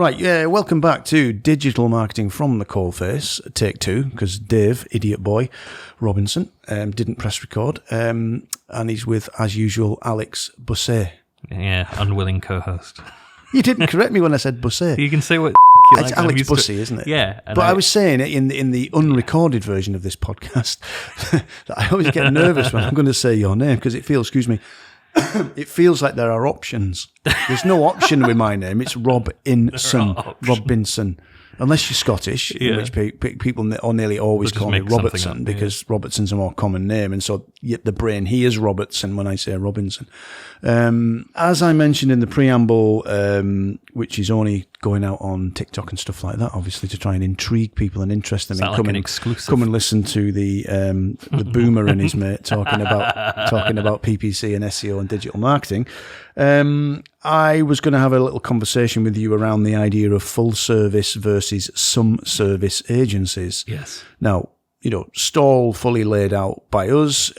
Right, yeah, welcome back to Digital Marketing from the Coalface, take 2, because Dave, idiot boy, Robinson, didn't press record, and he's with, as usual, Alex Busset. Yeah, unwilling co-host. You didn't correct me when I said Busset. You can say what you It's like. Alex Bussey, isn't it? Yeah. But I was saying in the unrecorded version of this podcast that I always get nervous when I'm going to say your name because it feels, it feels like there are options. There's no option with my name. It's Robinson. Unless you're Scottish, in which people nearly always call me Robertson because Robertson's a more common name. And so the brain hears Robertson when I say Robinson. As I mentioned in the preamble, which is only going out on TikTok and stuff like that, obviously, to try and intrigue people and interest them in come and listen to the boomer and his mate talking about PPC and SEO and digital marketing. I was going to have a little conversation with you around the idea of full service versus some service agencies. Yes. Now, stall fully laid out by us,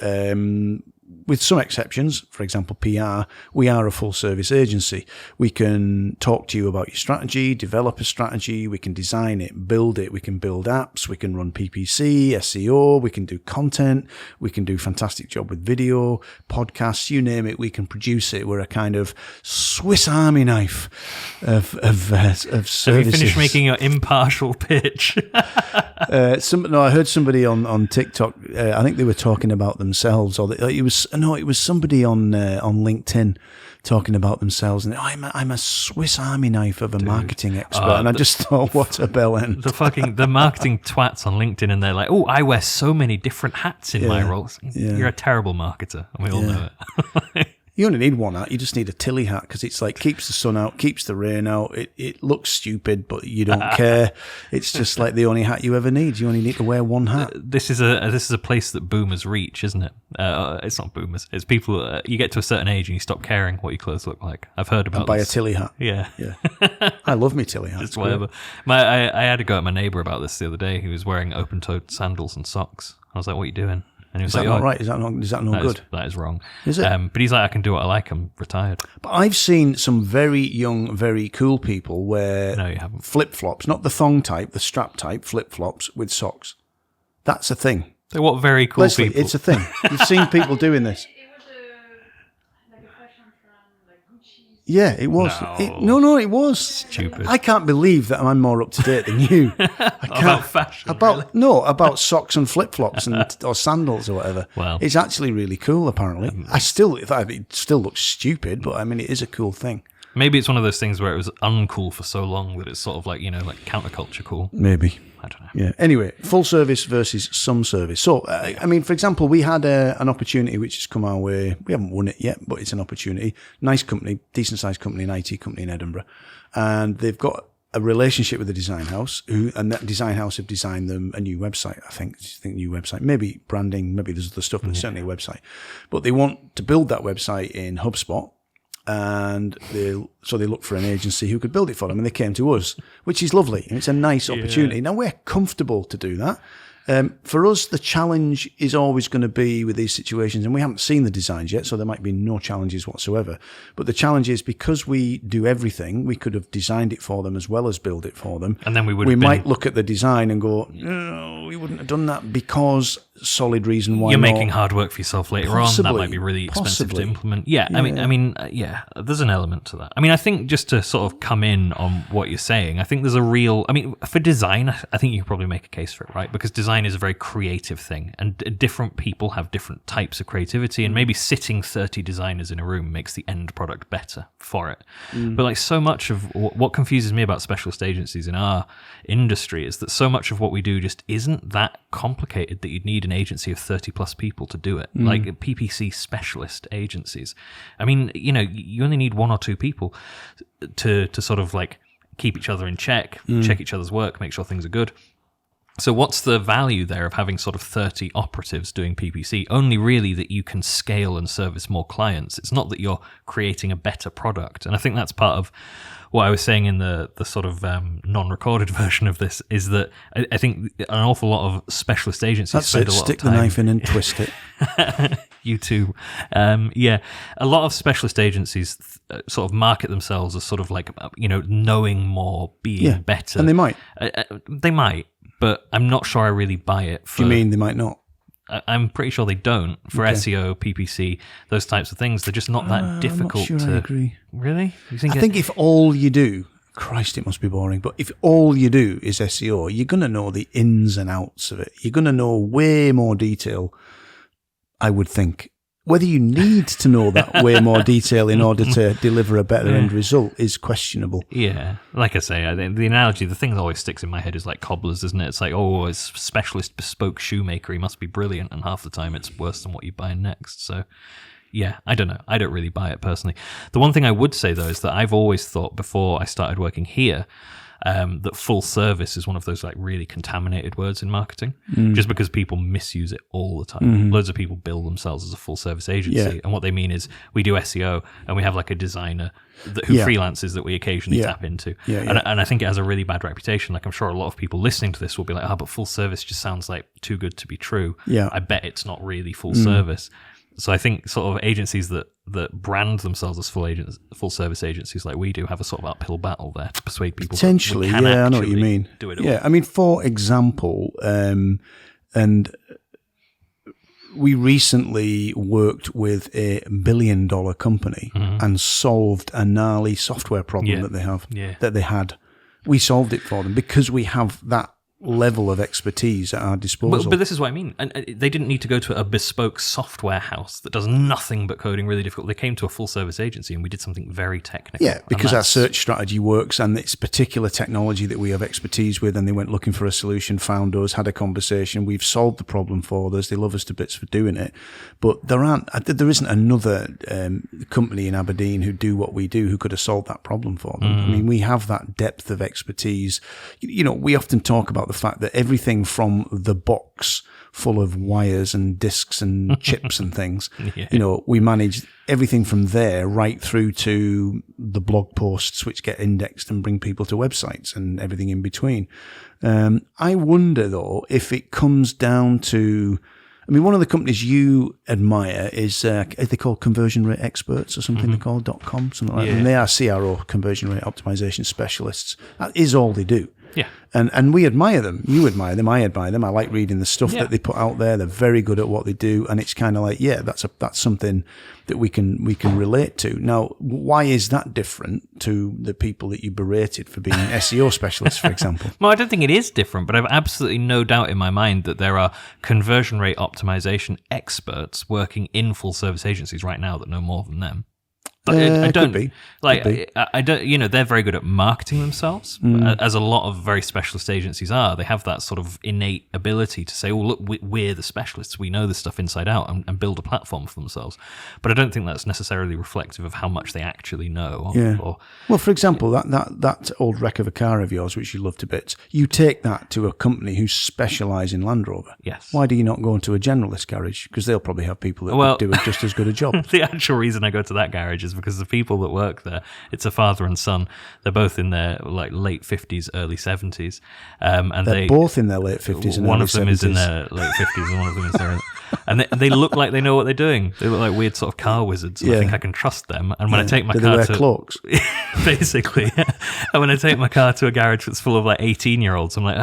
with some exceptions. For example, PR, we are a full service agency. We can talk to you about your strategy, develop a strategy, we can design it, build it, we can build apps, we can run PPC, SEO, we can do content, we can do a fantastic job with video, podcasts, you name it, we can produce it. We're a kind of Swiss Army knife of services. Have you finished making your impartial pitch? I heard somebody on TikTok, I think they were talking about themselves, or it was somebody on LinkedIn talking about themselves, and I'm a Swiss Army knife of a marketing expert, and I just thought, what a bell end. The marketing twats on LinkedIn, and they're like, oh, I wear so many different hats in my roles. You're a terrible marketer, and we all know it. You only need one hat. You just need a Tilly hat because it's like keeps the sun out, keeps the rain out. It looks stupid, but you don't care. It's just like the only hat you ever need. You only need to wear one hat. This is a place that boomers reach, isn't it? It's not boomers. It's people. You get to a certain age and you stop caring what your clothes look like. I've heard about. And buy this. a Tilly hat. Yeah. I love me Tilly hat. Just whatever. I had to go at my neighbour about this the other day. He was wearing open-toed sandals and socks. I was like, "What are you doing?" And he was like, not right? Is that not good? That is wrong. Is it? But he's like, I can do what I like. I'm retired. But I've seen some very young, very cool people wear flip-flops, not the thong type, the strap type, flip-flops with socks. That's a thing. They're what very cool Leslie, people. It's a thing. You've seen people doing this. Yeah, it was. No. It was. Stupid. I can't believe that I'm more up to date than you. About fashion. About socks and flip flops or sandals or whatever. Well, it's actually really cool. Apparently, it still looks stupid, but I mean, it is a cool thing. Maybe it's one of those things where it was uncool for so long that it's sort of like counterculture cool. Maybe. I don't know. Yeah. Anyway, full service versus some service. So, I mean, for example, we had an opportunity which has come our way. We haven't won it yet, but it's an opportunity. Nice company, decent sized company, an IT company in Edinburgh. And they've got a relationship with a design house and that design house have designed them a new website. I think new website, maybe branding, maybe there's other stuff, but certainly a website. But they want to build that website in HubSpot. And they looked for an agency who could build it for them, and they came to us, which is lovely. And it's a nice opportunity. Now, we're comfortable to do that. For us, the challenge is always going to be with these situations, and we haven't seen the designs yet, so there might be no challenges whatsoever. But the challenge is because we do everything, we could have designed it for them as well as build it for them. And then we might look at the design and go, no, we wouldn't have done that because solid reason why you're not. making hard work for yourself later on. That might be really expensive to implement. Yeah, I mean, there's an element to that. I mean, I think just to sort of come in on what you're saying, I think there's a real. I mean, for design, I think you can probably make a case for it, right? Because design is a very creative thing, and different people have different types of creativity, and maybe sitting 30 designers in a room makes the end product better for it. But like so much of what confuses me about specialist agencies in our industry is that so much of what we do just isn't that complicated that you'd need an agency of 30 plus people to do it. Like PPC specialist agencies. I mean, you only need one or two people to sort of like keep each other in check, check each other's work, make sure things are good. So what's the value there of having sort of 30 operatives doing PPC? Only really that you can scale and service more clients. It's not that you're creating a better product. And I think that's part of what I was saying in the sort of non-recorded version of this, is that I think an awful lot of specialist agencies spend a lot of time... Stick the knife in and twist it. You too. A lot of specialist agencies sort of market themselves as sort of like, knowing more, being better. And they might. They might, but I'm not sure I really buy it. Do you mean they might not? I'm pretty sure they don't. For SEO, PPC, those types of things, they're just not that difficult I'm not sure to... I agree. Really? I think if all you do... Christ, it must be boring. But if all you do is SEO, you're going to know the ins and outs of it. You're going to know way more detail, I would think. Whether you need to know that way more detail in order to deliver a better end result is questionable. Yeah. Like I say, I think the analogy, the thing that always sticks in my head is like cobblers, isn't it? It's like, oh, it's specialist bespoke shoemaker. He must be brilliant. And half the time it's worse than what you buy next. So, yeah, I don't know. I don't really buy it personally. The one thing I would say, though, is that I've always thought before I started working here, that full service is one of those like really contaminated words in marketing, just because people misuse it all the time. Loads of people bill themselves as a full service agency, and what they mean is we do SEO and we have like a designer who freelances that we occasionally tap into. And I think it has a really bad reputation. Like I'm sure a lot of people listening to this will be like, but full service just sounds like too good to be true. I bet it's not really full service. So I think sort of agencies that brand themselves as full service agencies like we do have a sort of uphill battle there to persuade people. Potentially, that we can I know what you mean. Do it all. I mean, for example, and we recently worked with a $1 billion company and solved a gnarly software problem that they had. We solved it for them because we have that level of expertise at our disposal. But this is what I mean. And they didn't need to go to a bespoke software house that does nothing but coding really difficult. They came to a full service agency and we did something very technical. Yeah, because our search strategy works and it's particular technology that we have expertise with, and they went looking for a solution, found us, had a conversation. We've solved the problem for us. They love us to bits for doing it. But there isn't another company in Aberdeen who do what we do who could have solved that problem for them. I mean, we have that depth of expertise. We often talk about the fact that everything from the box full of wires and discs and chips and things, we manage everything from there right through to the blog posts which get indexed and bring people to websites and everything in between. I wonder though if it comes down to, I mean, one of the companies you admire is they called conversion rate experts or something. They call .com, something like that. And they are CRO, conversion rate optimization specialists. That is all they do. Yeah. And we admire them. You admire them. I admire them. I like reading the stuff that they put out there. They're very good at what they do. And it's kind of like, that's something that we can relate to. Now, why is that different to the people that you berated for being SEO specialists, for example? Well, I don't think it is different, but I have absolutely no doubt in my mind that there are conversion rate optimization experts working in full service agencies right now that know more than them. I don't could be. I don't. They're very good at marketing themselves, as a lot of very specialist agencies are. They have that sort of innate ability to say, "Oh, look, we're the specialists. We know this stuff inside out," and build a platform for themselves. But I don't think that's necessarily reflective of how much they actually know. Well, for example, that old wreck of a car of yours, which you love to bits, you take that to a company who specialise in Land Rover. Yes. Why do you not go into a generalist garage? Because they'll probably have people that would do just as good a job. The actual reason I go to that garage is because the people that work there, it's a father and son. They're both in their like late 50s, early 70s, and they're both in their late 50s and one early of them 70s. Is in their late 50s and one of them is their and they look like they know what they're doing. They look like weird sort of car wizards. And I think I can trust them. And when I take my car they wear to cloaks, basically, and when I take my car to a garage that's full of like 18-year-olds, I'm like,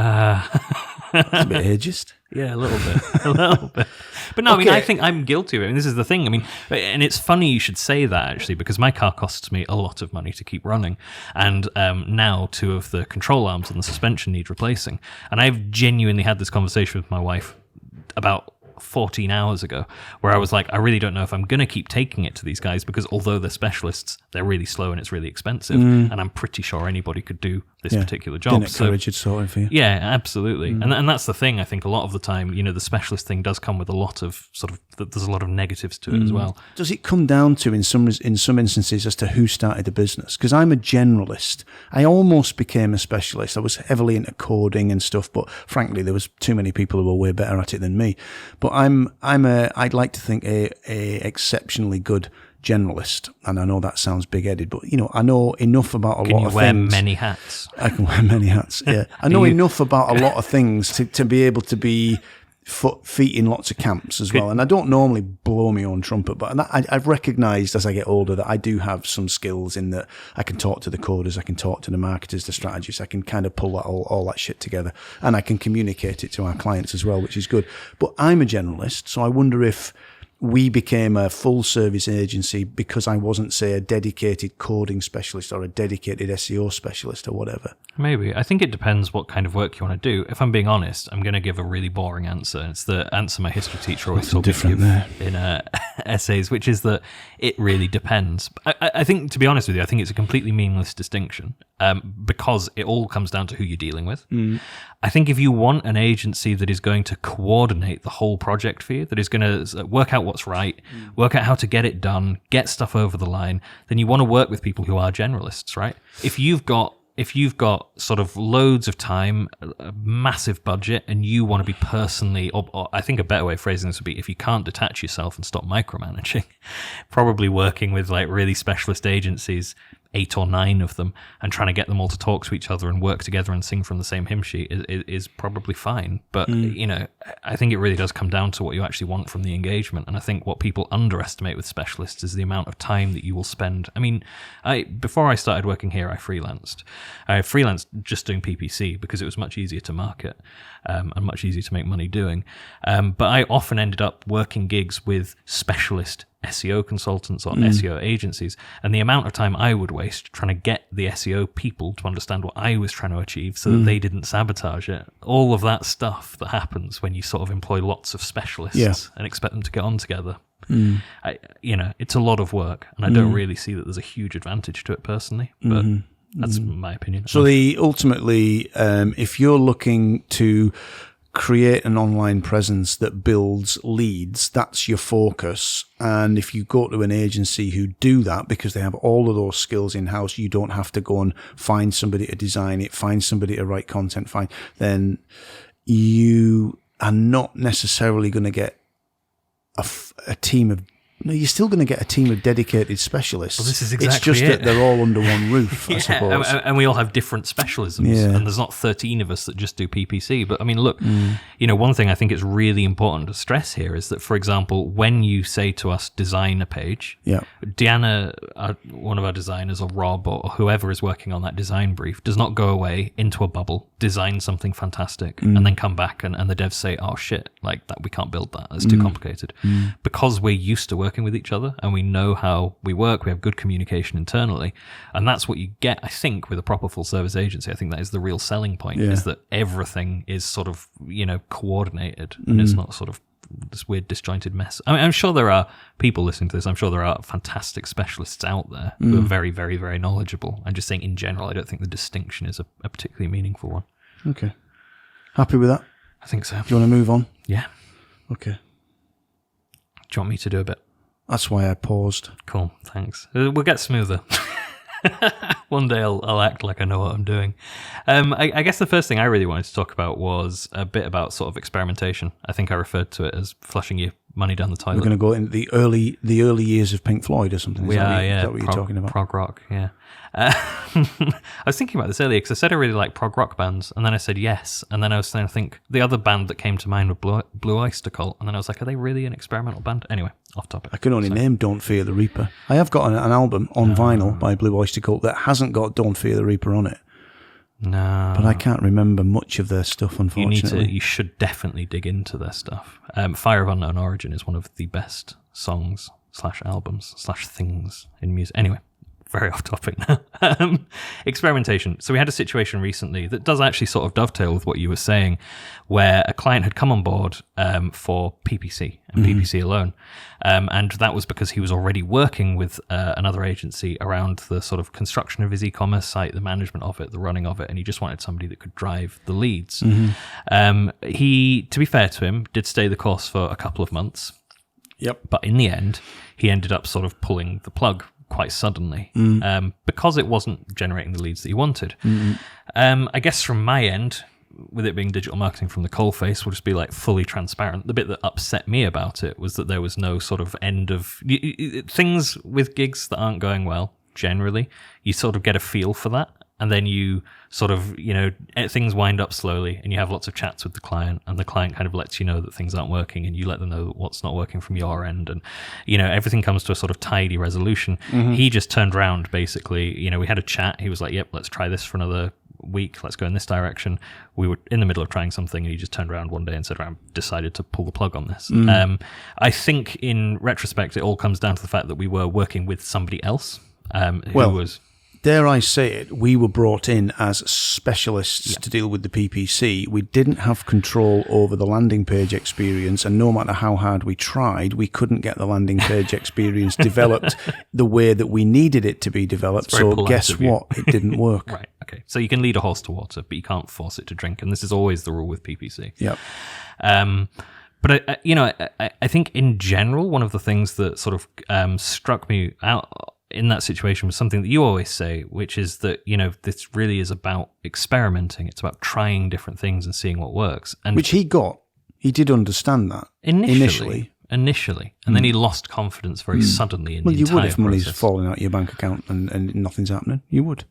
It's a bit ageist. Yeah, a little bit. But no, I mean, I think I'm guilty of it. I mean, this is the thing. I mean, and it's funny you should say that, actually, because my car costs me a lot of money to keep running. And now 2 of the control arms and the suspension need replacing. And I've genuinely had this conversation with my wife about 14 hours ago, where I was like, I really don't know if I'm going to keep taking it to these guys, because although they're specialists, they're really slow and it's really expensive. And I'm pretty sure anybody could do this particular job. Courage sorted for you. Yeah, absolutely. And that's the thing. I think a lot of the time, the specialist thing does come with a lot of there's a lot of negatives to it as well. Does it come down to, in some instances, as to who started the business? Because I'm a generalist. I almost became a specialist. I was heavily into coding and stuff, but frankly, there was too many people who were way better at it than me. But I'd like to think a exceptionally good generalist, and I know that sounds big-headed, but I know enough about a lot of things. Can you wear many hats? I can wear many hats. Yeah, I know enough about a lot of things to be able to be feet in lots of camps as well. And I don't normally blow my own trumpet, but I've recognised as I get older that I do have some skills in that I can talk to the coders, I can talk to the marketers, the strategists, I can kind of pull that all that shit together, and I can communicate it to our clients as well, which is good. But I'm a generalist, so I wonder if we became a full service agency because I wasn't, say, a dedicated coding specialist or a dedicated SEO specialist or whatever. Maybe. I think it depends what kind of work you want to do. If I'm being honest, I'm going to give a really boring answer. It's the answer my history teacher always told me to give in essays, which is that it really depends. I think, to be honest with you, I think it's a completely meaningless distinction because it all comes down to who you're dealing with. I think if you want an agency that is going to coordinate the whole project for you, that is going to work out what's right, work out how to get it done, get stuff over the line, then you want to work with people who are generalists, right? If you've got sort of loads of time, a massive budget, and you want to be personally, or I think a better way of phrasing this would be, if you can't detach yourself and stop micromanaging, probably working with like really specialist agencies, 8 or 9 of them, and trying to get them all to talk to each other and work together and sing from the same hymn sheet is probably fine. But, I think it really does come down to what you actually want from the engagement. And I think what people underestimate with specialists is the amount of time that you will spend. I mean, before I started working here, I freelanced. I freelanced just doing PPC because it was much easier to market and much easier to make money doing. But I often ended up working gigs with specialist SEO consultants or SEO agencies, and the amount of time I would waste trying to get the SEO people to understand what I was trying to achieve so that they didn't sabotage it. All of that stuff that happens when you sort of employ lots of specialists and expect them to get on together. It's a lot of work, and I don't really see that there's a huge advantage to it personally, but that's my opinion. So ultimately, if you're looking to create an online presence that builds leads, that's your focus. And if you go to an agency who do that because they have all of those skills in-house, you don't have to go and find somebody to design it, find somebody to write content, then you are not necessarily going to get a team of... No, you're still going to get a team of dedicated specialists. Well, this is exactly It's just that they're all under one roof, I suppose. And we all have different specialisms. And there's not 13 of us that just do PPC. But I mean, look, one thing I think is really important to stress here is that, for example, when you say to us, design a page, Deanna, one of our designers, or Rob, or whoever is working on that design brief, does not go away into a bubble, design something fantastic, and then come back and the devs say, oh shit, like that, we can't build that. It's too complicated. Because we're used to working with each other and we know how we work, we have good communication internally, and that's what you get, I think, with a proper full service agency. I think that is the real selling point, is that everything is sort of coordinated and it's not sort of this weird disjointed mess. I mean, I'm sure there are people listening to this, I'm sure there are fantastic specialists out there who are very, very, very knowledgeable. I'm just saying in general, I don't think the distinction is a particularly meaningful one. Okay, happy with that? I think so. Do you want to move on? Yeah. Okay. Do you want me to do a bit? That's why I paused. Cool, thanks. We'll get smoother. One day I'll act like I know what I'm doing. I guess the first thing I really wanted to talk about was a bit about sort of experimentation. I think I referred to it as flushing your money down the toilet. We're going to go into the early years of Pink Floyd or something. Is that what you're talking about? Prog rock, yeah. I was thinking about this earlier because I said I really like prog rock bands, and then I said yes, and then I was starting to think the other band that came to mind was Blue Oyster Cult, and then I was like, are they really an experimental band? Anyway, off topic. I can only name Don't Fear the Reaper. I have got an album on vinyl by Blue Oyster Cult that hasn't got Don't Fear the Reaper on it. No, but I can't remember much of their stuff, unfortunately. You should definitely dig into their stuff. Fire of Unknown Origin is one of the best songs / albums / things in music. Anyway, very off topic now. Experimentation. So we had a situation recently that does actually sort of dovetail with what you were saying, where a client had come on board for PPC and PPC alone. And that was because he was already working with another agency around the sort of construction of his e-commerce site, the management of it, the running of it, and he just wanted somebody that could drive the leads. He, to be fair to him, did stay the course for a couple of months. Yep. But in the end, he ended up sort of pulling the plug quite suddenly because it wasn't generating the leads that he wanted. I guess from my end, with it being digital marketing from the Coalface, will just be like fully transparent. The bit that upset me about it was that there was no sort of end of things with gigs that aren't going well. Generally, you sort of get a feel for that. And then you sort of, things wind up slowly and you have lots of chats with the client and the client kind of lets you know that things aren't working and you let them know what's not working from your end. And, everything comes to a sort of tidy resolution. He just turned around, basically, we had a chat. He was like, yep, let's try this for another week. Let's go in this direction. We were in the middle of trying something and he just turned around one day and said, I decided to pull the plug on this. I think in retrospect, it all comes down to the fact that we were working with somebody else who was... Dare I say it, we were brought in as specialists to deal with the PPC. We didn't have control over the landing page experience, and no matter how hard we tried, we couldn't get the landing page experience developed the way that we needed it to be developed. So guess what? It didn't work. Right, okay. So you can lead a horse to water, but you can't force it to drink, and this is always the rule with PPC. Yep. But, I think in general, one of the things that sort of struck me out in that situation was something that you always say, which is that, this really is about experimenting. It's about trying different things and seeing what works. And which he got. He did understand that initially. And then he lost confidence very suddenly in the entire process. Well, you would if money's falling out your bank account and nothing's happening. You would.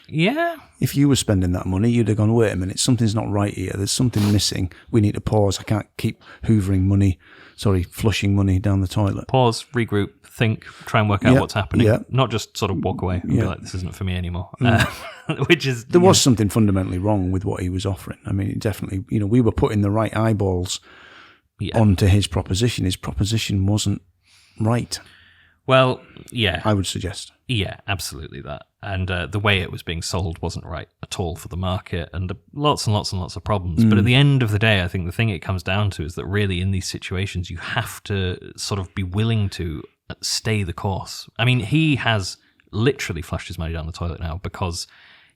Yeah. If you were spending that money, you'd have gone, wait a minute, something's not right here. There's something missing. We need to pause. I can't keep flushing money down the toilet. Pause, regroup, think, try and work out what's happening. Not just sort of walk away and be like, this isn't for me anymore. Which is... There was something fundamentally wrong with what he was offering. I mean, definitely, we were putting the right eyeballs onto his proposition. His proposition wasn't right. Well, yeah. I would suggest. Yeah, absolutely that. And the way it was being sold wasn't right at all for the market, and lots and lots and lots of problems. But at the end of the day, I think the thing it comes down to is that really in these situations, you have to sort of be willing to stay the course. I mean, he has literally flushed his money down the toilet now because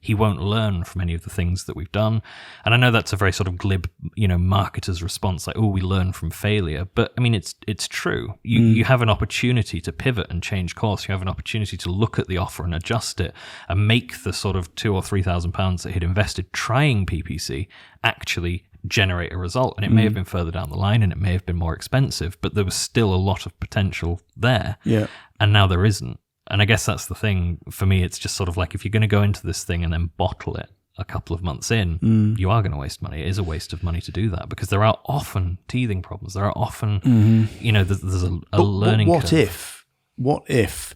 he won't learn from any of the things that we've done. And I know that's a very sort of glib, marketer's response, like, oh, we learn from failure. But I mean, it's true. You have an opportunity to pivot and change course. You have an opportunity to look at the offer and adjust it and make the sort of £2,000 or £3,000 that he'd invested trying PPC actually generate a result. And it may have been further down the line and it may have been more expensive, but there was still a lot of potential there. Yeah. And now there isn't. And I guess that's the thing for me. It's just sort of like if you're going to go into this thing and then bottle it a couple of months in, you are going to waste money. It is a waste of money to do that because there are often teething problems. There are often, there's a learning curve. What if,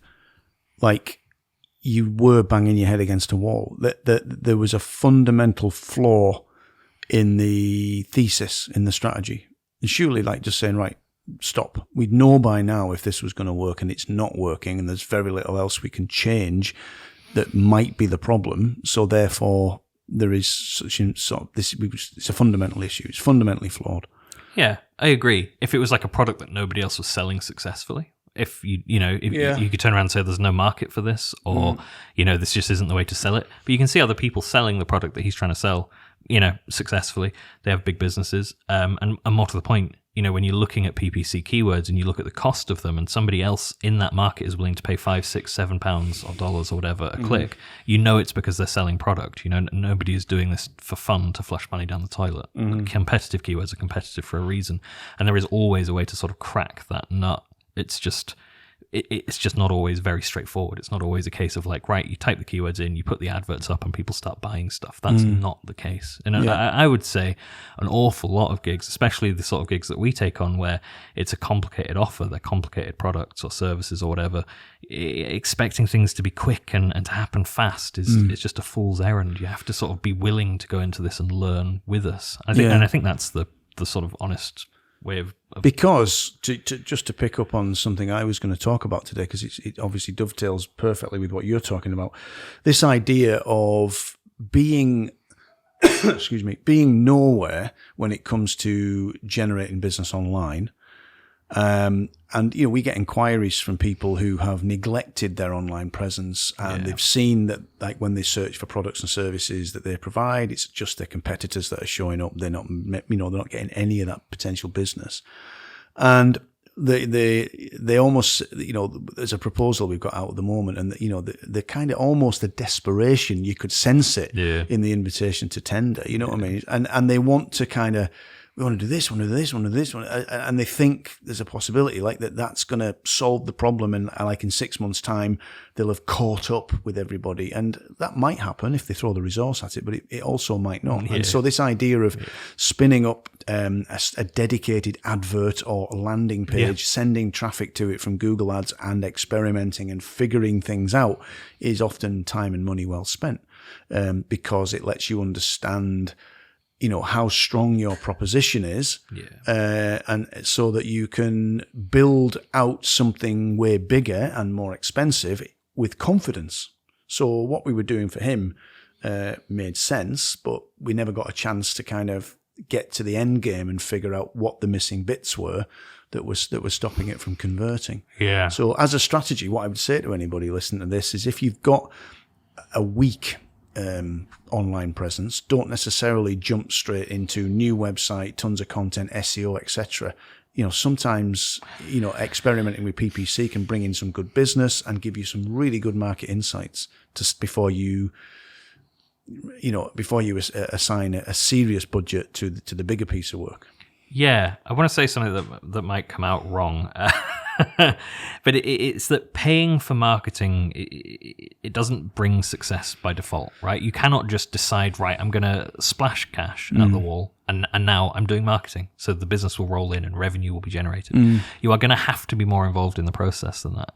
like, you were banging your head against a wall, that there was a fundamental flaw in the thesis, in the strategy? And surely, like, just saying, right, stop. We'd know by now if this was going to work and it's not working and there's very little else we can change that might be the problem. So therefore, there is it's a fundamental issue. It's fundamentally flawed. Yeah, I agree. If it was like a product that nobody else was selling successfully, if you could turn around and say there's no market for this or, this just isn't the way to sell it. But you can see other people selling the product that he's trying to sell, successfully. They have big businesses. And more to the point, when you're looking at PPC keywords and you look at the cost of them and somebody else in that market is willing to pay £5, £6, £7 or dollars or whatever a click, it's because they're selling product. Nobody is doing this for fun to flush money down the toilet. Competitive keywords are competitive for a reason. And there is always a way to sort of crack that nut. It's just not always very straightforward. It's not always a case of like, right, you type the keywords in, you put the adverts up and people start buying stuff. That's not the case. And I would say an awful lot of gigs, especially the sort of gigs that we take on where it's a complicated offer, they're complicated products or services or whatever, expecting things to be quick and to happen fast is just a fool's errand. You have to sort of be willing to go into this and learn with us. And I think that's the sort of honest way of because just to pick up on something I was going to talk about today, because it obviously dovetails perfectly with what you're talking about. This idea of being being nowhere when it comes to generating business online. And, we get inquiries from people who have neglected their online presence, and they've seen that, like, when they search for products and services that they provide, it's just their competitors that are showing up. They're not, they're not getting any of that potential business. And they almost, there's a proposal we've got out at the moment, and the kind of almost the desperation, you could sense it in the invitation to tender. You know what I mean? And they want to kind of, we want to do this, want to do this, want to do this, and they think there's a possibility like that's going to solve the problem, and like in 6 months' time they'll have caught up with everybody, and that might happen if they throw the resource at it, but it also might not. And so this idea of spinning up a dedicated advert or landing page, sending traffic to it from Google Ads, and experimenting and figuring things out is often time and money well spent, because it lets you understand how strong your proposition is, and so that you can build out something way bigger and more expensive with confidence. So what we were doing for him made sense, but we never got a chance to kind of get to the end game and figure out what the missing bits were that were stopping it from converting. Yeah. So as a strategy, what I would say to anybody listening to this is, if you've got a weak online presence, don't necessarily jump straight into new website, tons of content, SEO, etc. Sometimes experimenting with PPC can bring in some good business and give you some really good market insights before you assign a serious budget to the bigger piece of work. Yeah, I want to say something that might come out wrong. But it's that paying for marketing, it doesn't bring success by default, right? You cannot just decide, right, I'm going to splash cash at the wall, and now I'm doing marketing, so the business will roll in and revenue will be generated. You are going to have to be more involved in the process than that.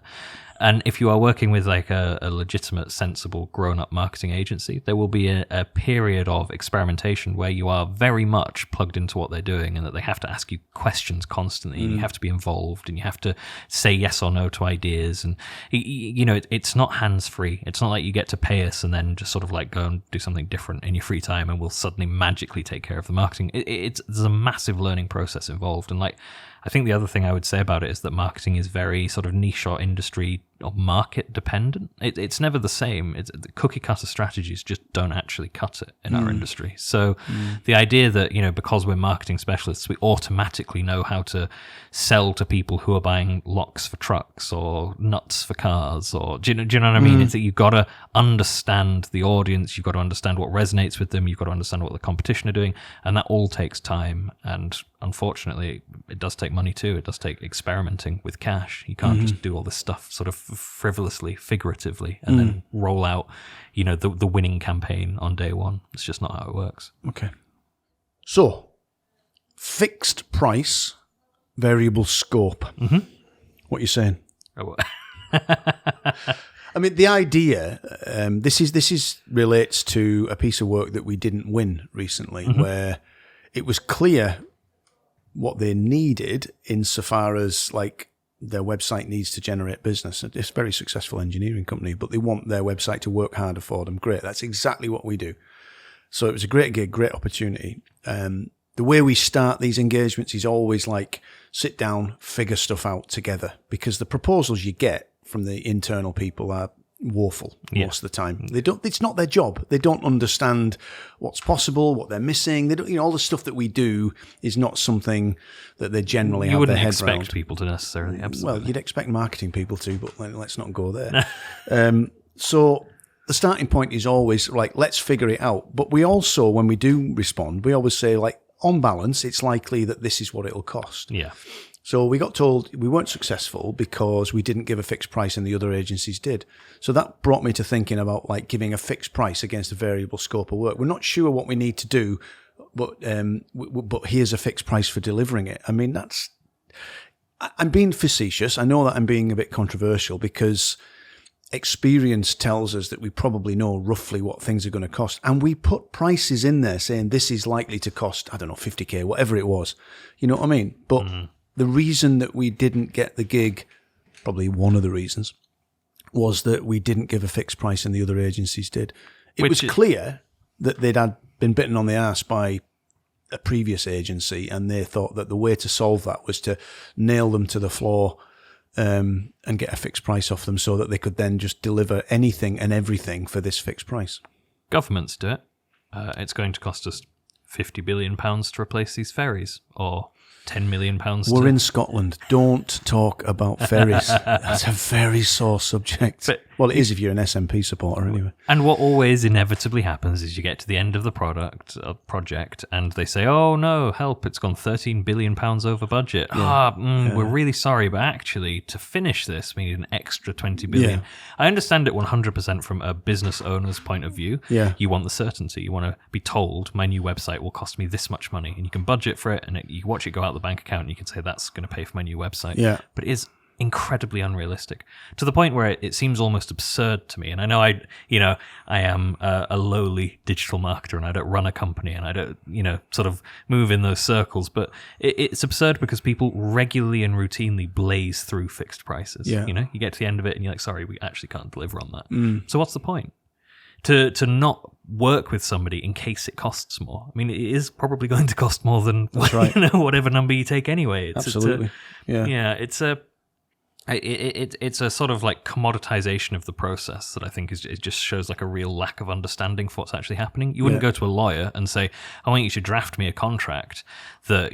And if you are working with like a legitimate, sensible, grown-up marketing agency, there will be a period of experimentation where you are very much plugged into what they're doing, and that they have to ask you questions constantly, and you have to be involved, and you have to say yes or no to ideas. And it's not hands-free. It's not like you get to pay us and then just sort of like go and do something different in your free time, and we'll suddenly magically take care of the marketing. There's a massive learning process involved, and like, I think the other thing I would say about it is that marketing is very sort of niche or industry or market dependent. It's never the same. The cookie cutter strategies just don't actually cut it in our industry. So the idea that, because we're marketing specialists, we automatically know how to sell to people who are buying locks for trucks or nuts for cars, or do you know what I mean? It's that you've got to understand the audience, you've got to understand what resonates with them, you've got to understand what the competition are doing, and that all takes time. And unfortunately, it does take money too. It does take experimenting with cash. You can't just do all this stuff sort of frivolously, figuratively, and then roll out, the winning campaign on day one. It's just not how it works. Okay. So, fixed price, variable scope. What are you saying? I mean, the idea, this relates to a piece of work that we didn't win recently, where it was clear what they needed insofar as like their website needs to generate business. It's a very successful engineering company, but they want their website to work harder for them. Great. That's exactly what we do. So it was a great gig, great opportunity. The way we start these engagements is always like sit down, figure stuff out together, because the proposals you get from the internal people are woeful most of the time. They don't. It's not their job. They don't understand what's possible, what they're missing. They don't. All the stuff that we do is not something that they generally have their head around. You wouldn't expect people to necessarily. Absolutely. Well, you'd expect marketing people to, but let's not go there. So the starting point is always like, let's figure it out. But we also, when we do respond, we always say, like, on balance, it's likely that this is what it'll cost. Yeah. So we got told we weren't successful because we didn't give a fixed price and the other agencies did. So that brought me to thinking about like giving a fixed price against a variable scope of work. We're not sure what we need to do, but here's a fixed price for delivering it. I mean, I'm being facetious. I know that I'm being a bit controversial because experience tells us that we probably know roughly what things are going to cost. And we put prices in there saying this is likely to cost, I don't know, 50K, whatever it was. You know what I mean? But the reason that we didn't get the gig, probably one of the reasons, was that we didn't give a fixed price and the other agencies did. It was clear that they'd had been bitten on the arse by a previous agency, and they thought that the way to solve that was to nail them to the floor and get a fixed price off them so that they could then just deliver anything and everything for this fixed price. Governments do it. It's going to cost us £50 billion to replace these ferries, or £10 million. We're in Scotland. Don't talk about ferries. That's a very sore subject. Well, it is if you're an SNP supporter anyway. And what always inevitably happens is you get to the end of the project and they say, oh no, help, it's gone £13 billion over budget. We're really sorry, but actually to finish this we need an extra $20 billion. I understand it 100% from a business owner's point of view. You want the certainty. You want to be told my new website will cost me this much money, and you can budget for it, and you watch it go out the bank account and you can say that's going to pay for my new website. But it is incredibly unrealistic, to the point where it seems almost absurd to me. And I know I am a lowly digital marketer, and I don't run a company, and I don't, sort of move in those circles, but it's absurd because people regularly and routinely blaze through fixed prices. You get to the end of it and you're like, sorry, we actually can't deliver on that. So what's the point? To not work with somebody in case it costs more. I mean, it is probably going to cost more than whatever number you take anyway. Absolutely. It's a sort of like commoditization of the process that I think it just shows like a real lack of understanding for what's actually happening. You wouldn't go to a lawyer and say, I want you to draft me a contract that,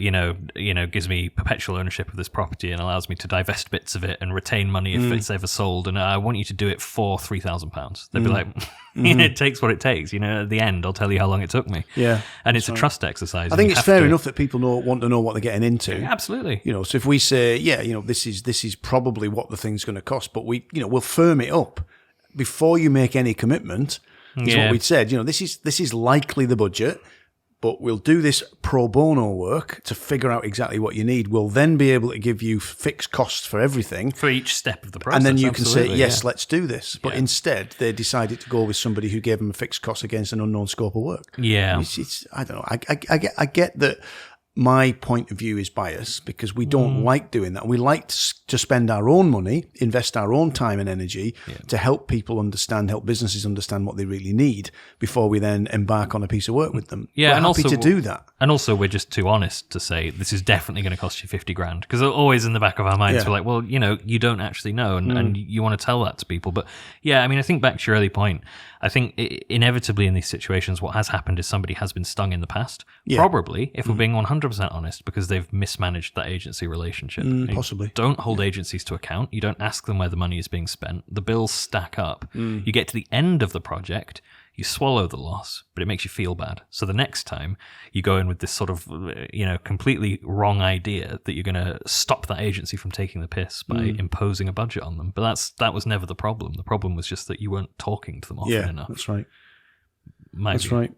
gives me perpetual ownership of this property and allows me to divest bits of it and retain money if it's ever sold. And I want you to do it for £3,000. They'd be like, it takes what it takes. At the end, I'll tell you how long it took me. And it's a trust exercise. I think it's fair enough that people want to know what they're getting into. Yeah, absolutely. So if we say, this is probably what the thing's going to cost, but we'll firm it up before you make any commitment. Is what we'd said. This is likely the budget, but we'll do this pro bono work to figure out exactly what you need. We'll then be able to give you fixed costs for everything. For each step of the process. And then you can say, yes, let's do this. But instead, they decided to go with somebody who gave them a fixed cost against an unknown scope of work. It's I don't know. I get that my point of view is biased because we don't like doing that. We like to spend our own money, invest our own time and energy to help people help businesses understand what they really need before we then embark on a piece of work with them. We're happy to do that. And also, we're just too honest to say this is definitely going to cost you 50 grand, because always in the back of our minds, we're like, well, you don't actually know, and you want to tell that to people. But I think back to your early point, I think inevitably in these situations, what has happened is somebody has been stung in the past. Probably, if we're being 100% honest, because they've mismanaged that agency relationship. Possibly. Don't hold agencies to account. You don't ask them where the money is being spent. The bills stack up. You get to the end of the project, you swallow the loss, but it makes you feel bad. So the next time you go in with this sort of, completely wrong idea that you're going to stop that agency from taking the piss by imposing a budget on them. But that was never the problem. The problem was just that you weren't talking to them often enough. That's right. That's right.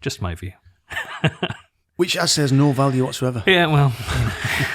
Just my view. Which I say has no value whatsoever. Yeah, well,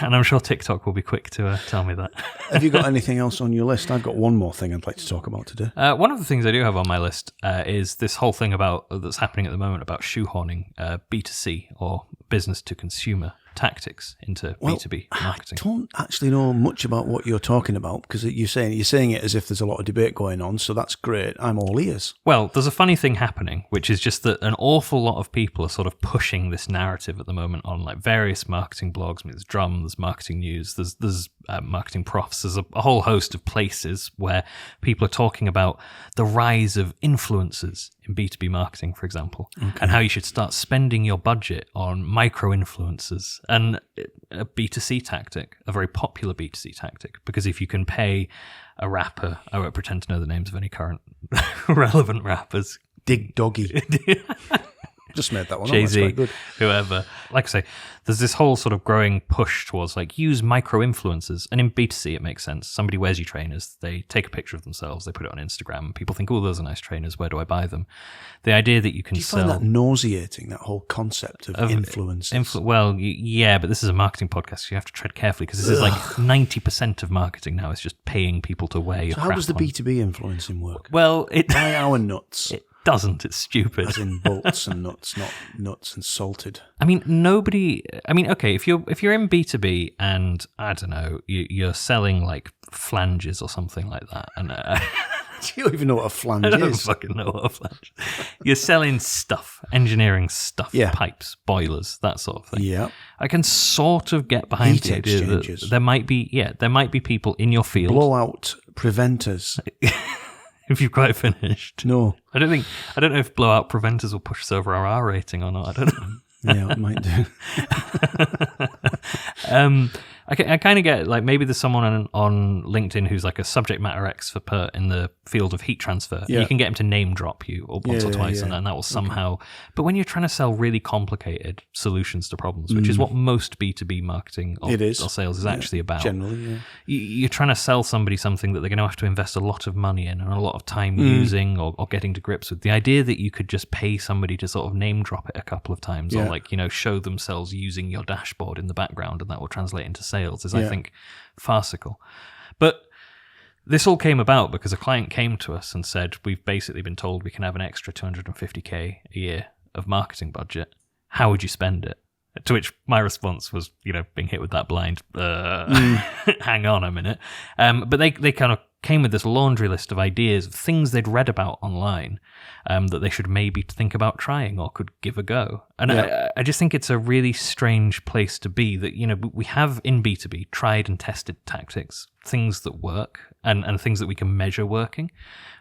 and I'm sure TikTok will be quick to tell me that. Have you got anything else on your list? I've got one more thing I'd like to talk about today. One of the things I do have on my list is this whole thing that's happening at the moment about shoehorning B2C, or business to consumer tactics into B2B marketing. I don't actually know much about what you're talking about, because you're saying it as if there's a lot of debate going on, so that's great. I'm all ears. Well, there's a funny thing happening, which is just that an awful lot of people are sort of pushing this narrative at the moment on like various marketing blogs. I mean, there's Drum, there's Marketing News, there's Marketing Profs. There's a whole host of places where people are talking about the rise of influencers in B2B marketing, for example, and how you should start spending your budget on micro-influencers, and a B2C tactic, a very popular B2C tactic, because if you can pay a rapper, I won't pretend to know the names of any current relevant rappers. Dig Doggy. Just made that one Jay-Z, up. That's quite good. whoever. Like I say, there's this whole sort of growing push towards like use micro-influencers. And in B2C, it makes sense. Somebody wears your trainers, they take a picture of themselves, they put it on Instagram. People think, oh, those are nice trainers. Where do I buy them? The idea that you can sell... Do you find that nauseating, that whole concept of influencers? Yeah, but this is a marketing podcast, so you have to tread carefully because this is like 90% of marketing now is just paying people to wear your crap. So how does the B2B influencing work? Well, Buy our nuts. It doesn't. It's stupid. As in bolts and nuts, not nuts and salted. I mean, okay, if you're in B2B and, I don't know, you're selling like flanges or something like that, and... Do you even know what a flange is? I don't fucking know what a flange is. You're selling stuff, engineering stuff, pipes, boilers, that sort of thing. Yeah. I can sort of get behind the idea that there might be people in your field. Blowout preventers. If you've quite finished. No. I don't know if blowout preventers will push us over our R rating or not. I don't know. Yeah, it might do. I kind of get like maybe there's someone on LinkedIn who's like a subject matter expert in the field of heat transfer. Yeah. You can get him to name drop you or once or twice, and that will somehow. Okay. But when you're trying to sell really complicated solutions to problems, which is what most B2B marketing or sales is actually about, generally, you're trying to sell somebody something that they're going to have to invest a lot of money in and a lot of time using or getting to grips with. The idea that you could just pay somebody to sort of name drop it a couple of times or like show themselves using your dashboard in the background and that will translate into sales is, I think, farcical. But this all came about because a client came to us and said, we've basically been told we can have an extra $250K a year of marketing budget. How would you spend it? To which my response was, being hit with that blind, hang on a minute. But they kind of came with this laundry list of ideas of things they'd read about online that they should maybe think about trying or could give a go. And I just think it's a really strange place to be that, we have in B2B tried and tested tactics, things that work and things that we can measure working.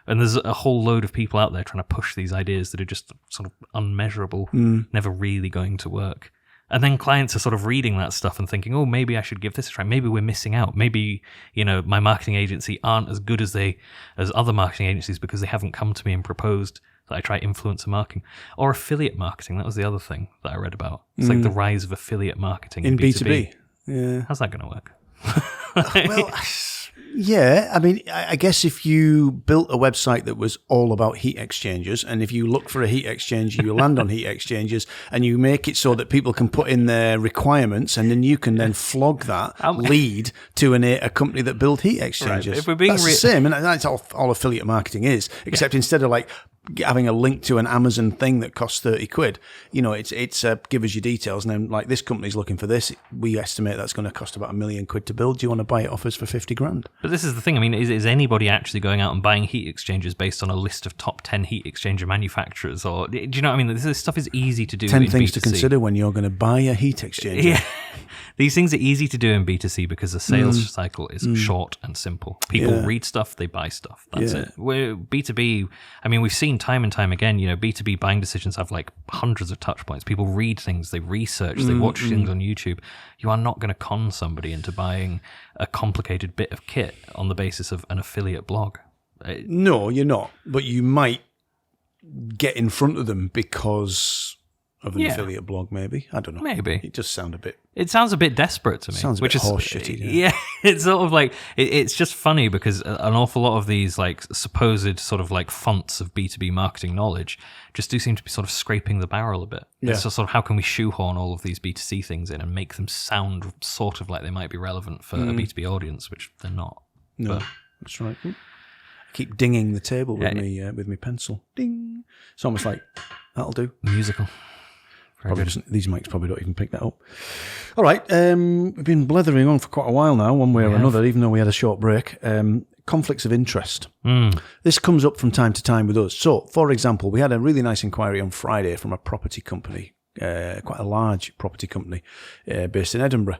And there's a whole load of people out there trying to push these ideas that are just sort of unmeasurable, never really going to work. And then clients are sort of reading that stuff and thinking, oh, maybe I should give this a try. Maybe we're missing out. Maybe, my marketing agency aren't as good as other marketing agencies because they haven't come to me and proposed that I try influencer marketing or affiliate marketing. That was the other thing that I read about. It's like the rise of affiliate marketing in B2B. Yeah. How's that going to work? Well, yeah. I mean, I guess if you built a website that was all about heat exchangers, and if you look for a heat exchanger, you land on heat exchangers, and you make it so that people can put in their requirements, and then you can then flog that lead to a company that build heat exchangers. Right. If we're being that's the same, and that's all affiliate marketing is, except instead of like having a link to an Amazon thing that costs 30 quid, it's give us your details, and then like this company's looking for this, we estimate that's going to cost about £1 million to build. Do you want to buy it off us for 50 grand? But this is the thing. I mean, is anybody actually going out and buying heat exchangers based on a list of top 10 heat exchanger manufacturers? Or do you know what I mean? This stuff is easy to do. 10 things B2C. To consider when you're going to buy a heat exchanger. Yeah. These things are easy to do in B2C because the sales cycle is short and simple. People read stuff, they buy stuff. That's it. Where B2B, I mean, we've seen time and time again, B2B buying decisions have like hundreds of touch points. People read things, they research, they watch things on YouTube. You are not going to con somebody into buying a complicated bit of kit on the basis of an affiliate blog. No, you're not. But you might get in front of them because of an affiliate blog, maybe. I don't know. Maybe. It just sounds a bit... It sounds a bit desperate to me. Sounds a bit horseshitty. Yeah, it's sort of like... It's just funny because an awful lot of these like supposed sort of like fonts of B2B marketing knowledge just do seem to be sort of scraping the barrel a bit. Yeah. It's just sort of how can we shoephorn all of these B2C things in and make them sound sort of like they might be relevant for a B2B audience, which they're not. No, that's right. I keep dinging the table with my pencil. Ding. It's almost like, that'll do. Musical. These mics probably don't even pick that up. All right, we've been blethering on for quite a while now, one way or another, even though we had a short break. Conflicts of interest. This comes up from time to time with us. So, for example, we had a really nice inquiry on Friday from a property company, quite a large property company based in Edinburgh.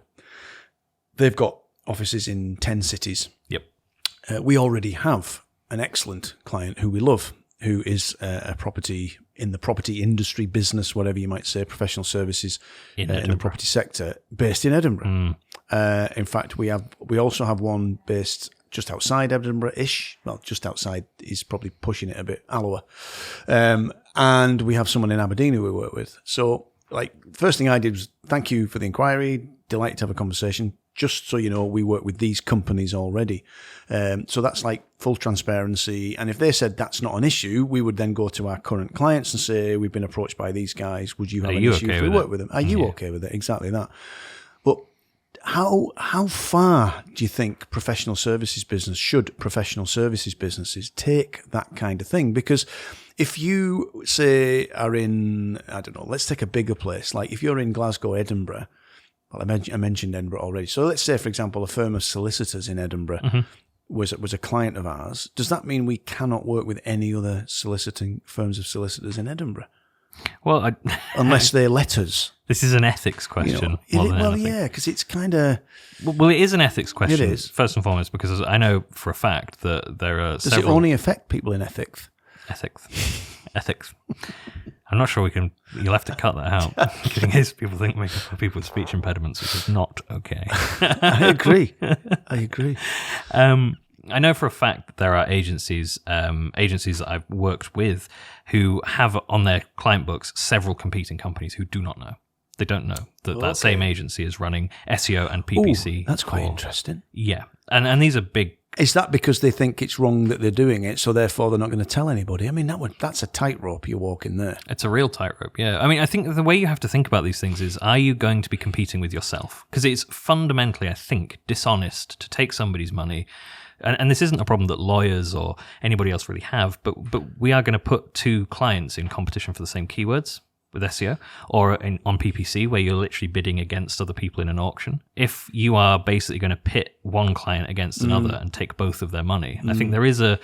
They've got offices in 10 cities. Yep. We already have an excellent client who we love, who is a property in the property industry, business, whatever you might say, professional services in the property sector, based in Edinburgh. In fact, we also have one based just outside Edinburgh-ish. Well, just outside is probably pushing it a bit, Alloa. And we have someone in Aberdeen who we work with. So, first thing I did was thank you for the inquiry. Delighted to have a conversation. Just so you know, we work with these companies already. So that's full transparency. And if they said that's not an issue, we would then go to our current clients and say, we've been approached by these guys. Would you have an issue if we work with them? Are you okay with it? Exactly that. But how far do you think professional services businesses take that kind of thing? Because if you, say, are in, I don't know, let's take a bigger place. If you're in Glasgow, Edinburgh, well, I mentioned Edinburgh already. So let's say, for example, a firm of solicitors in Edinburgh was a client of ours. Does that mean we cannot work with any other soliciting firms of solicitors in Edinburgh? Well, unless they let us. This is an ethics question. Yeah, because it's kind of... Well, it is an ethics question. It is. First and foremost, because I know for a fact that there are Does it only affect people in ethics? Ethics. I'm not sure you'll have to cut that out. In case people think we for people with speech impediments, which is not okay. I agree. I know for a fact that there are agencies that I've worked with who have on their client books several competing companies who do not know. They don't know that same agency is running SEO and PPC. Ooh, that's quite interesting. Yeah. And these are big. Is that because they think it's wrong that they're doing it, so therefore they're not going to tell anybody? I mean, that's a tightrope you're walking there. It's a real tightrope, yeah. I mean, I think the way you have to think about these things is, are you going to be competing with yourself? Because it's fundamentally, I think, dishonest to take somebody's money. And this isn't a problem that lawyers or anybody else really have, but we are going to put two clients in competition for the same keywords with SEO or on PPC, where you're literally bidding against other people in an auction. If you are basically going to pit one client against another and take both of their money, I think there is a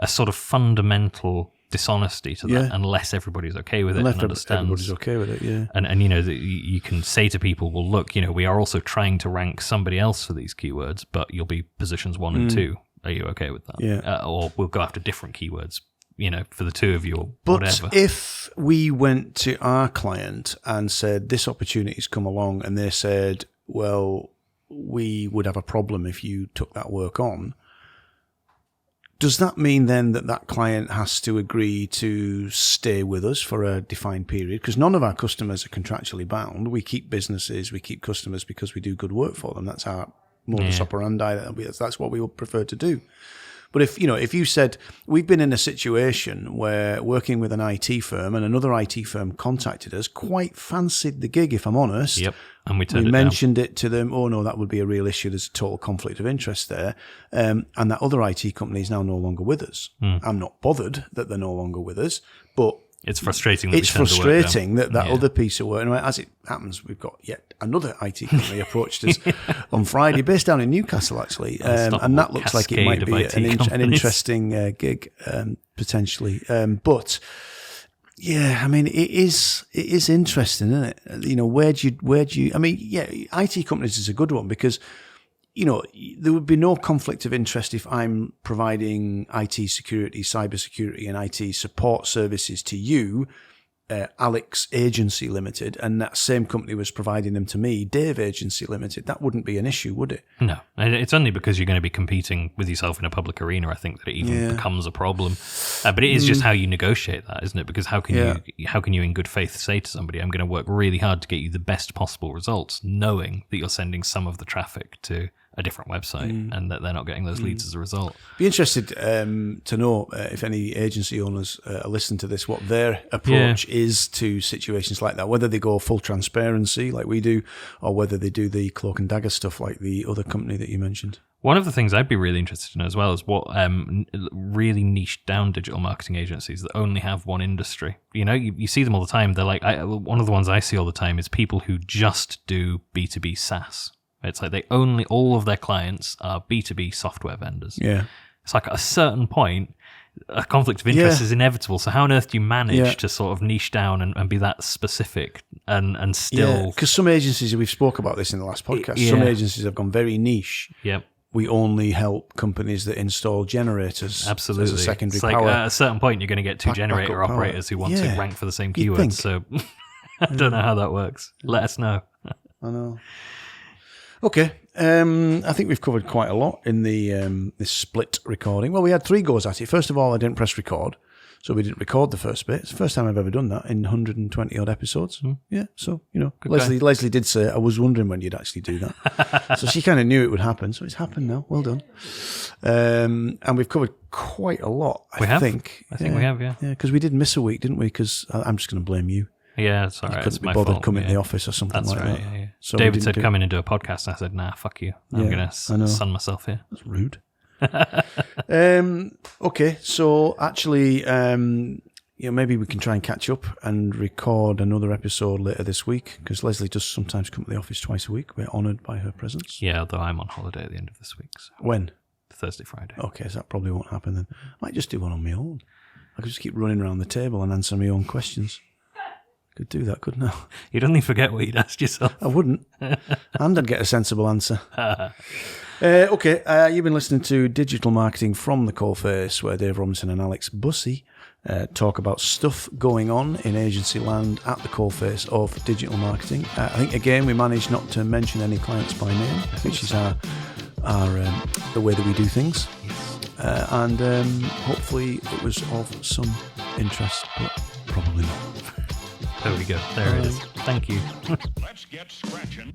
sort of fundamental dishonesty to that, unless everybody's okay with it and understands. Everybody's okay with it, yeah. And you can say to people, well, look, we are also trying to rank somebody else for these keywords, but you'll be positions 1 and 2. Are you okay with that? Yeah. Or we'll go after different keywords, for the two of you or but whatever. If we went to our client and said, this opportunity's come along, and they said, well, we would have a problem if you took that work on, does that mean then that client has to agree to stay with us for a defined period? Because none of our customers are contractually bound. We keep businesses, we keep customers because we do good work for them. That's our modus operandi. That's what we would prefer to do. But if you said, we've been in a situation where working with an IT firm and another IT firm contacted us, quite fancied the gig, if I'm honest. Yep. And we mentioned it to them. Oh no, that would be a real issue. There's a total conflict of interest there. And that other IT company is now no longer with us. I'm not bothered that they're no longer with us, but it's frustrating. That other piece of work. And as it happens, we've got yet another IT company approached us on Friday, based down in Newcastle, actually, and that looks like it might be an interesting gig potentially. But yeah, I mean, it is interesting, isn't it? Where do you? I mean, yeah, IT companies is a good one because, there would be no conflict of interest if I'm providing IT security, cybersecurity, and IT support services to you, Alex Agency Limited, and that same company was providing them to me, Dave Agency Limited. That wouldn't be an issue, would it? No. It's only because you're going to be competing with yourself in a public arena, I think, that it even becomes a problem. But it is just how you negotiate that, isn't it? Because how can you in good faith say to somebody, I'm going to work really hard to get you the best possible results, knowing that you're sending some of the traffic to a different website and that they're not getting those leads as a result. Be interested to know if any agency owners listen to this, what their approach is to situations like that, whether they go full transparency like we do or whether they do the cloak and dagger stuff like the other company that you mentioned. One of the things I'd be really interested in as well is what really niched down digital marketing agencies that only have one industry. You see them all the time. They're like, one of the ones I see all the time is people who just do B2B SaaS. It's like all of their clients are B2B software vendors. Yeah. It's like at a certain point, a conflict of interest is inevitable. So how on earth do you manage to sort of niche down and be that specific and still... Yeah, because some agencies, we've spoke about this in the last podcast, some agencies have gone very niche. Yep. We only help companies that install generators. Absolutely. As a secondary it's like power. At a certain point, you're going to get two generator operators who want to rank for the same keywords. So I don't know how that works. Let us know. I know. Okay. I think we've covered quite a lot in the this split recording. Well, we had 3 goes at it. First of all, I didn't press record, so we didn't record the first bit. It's the first time I've ever done that in 120 odd episodes. Yeah, so Leslie did say, I was wondering when you'd actually do that. So she kind of knew it would happen. So it's happened now. Well done. And we've covered quite a lot. I think we have. Yeah, because we did miss a week, didn't we? Because I'm just going to blame you. Yeah, it's all right. Couldn't be bothered coming to the office or something like that. Yeah. So David said, come in and do a podcast. I said, nah, fuck you. I'm going to sun myself here. That's rude. Okay, so actually, maybe we can try and catch up and record another episode later this week, because Leslie does sometimes come to the office twice a week. We're honoured by her presence. Yeah, although I'm on holiday at the end of this week. So. When? Thursday, Friday. Okay, so that probably won't happen then. I might just do one on my own. I could just keep running around the table and answer my own questions. Could do that, couldn't I? You'd only forget what you'd asked yourself. I wouldn't. And I'd get a sensible answer. Okay, you've been listening to Digital Marketing from the Coalface, where Dave Robinson and Alex Bussey talk about stuff going on in agency land at the Coalface of digital marketing. I think, again, we managed not to mention any clients by name, which is our the way that we do things. And hopefully it was of some interest, but probably not. There we go. There it is. Thank you. Let's get scratching.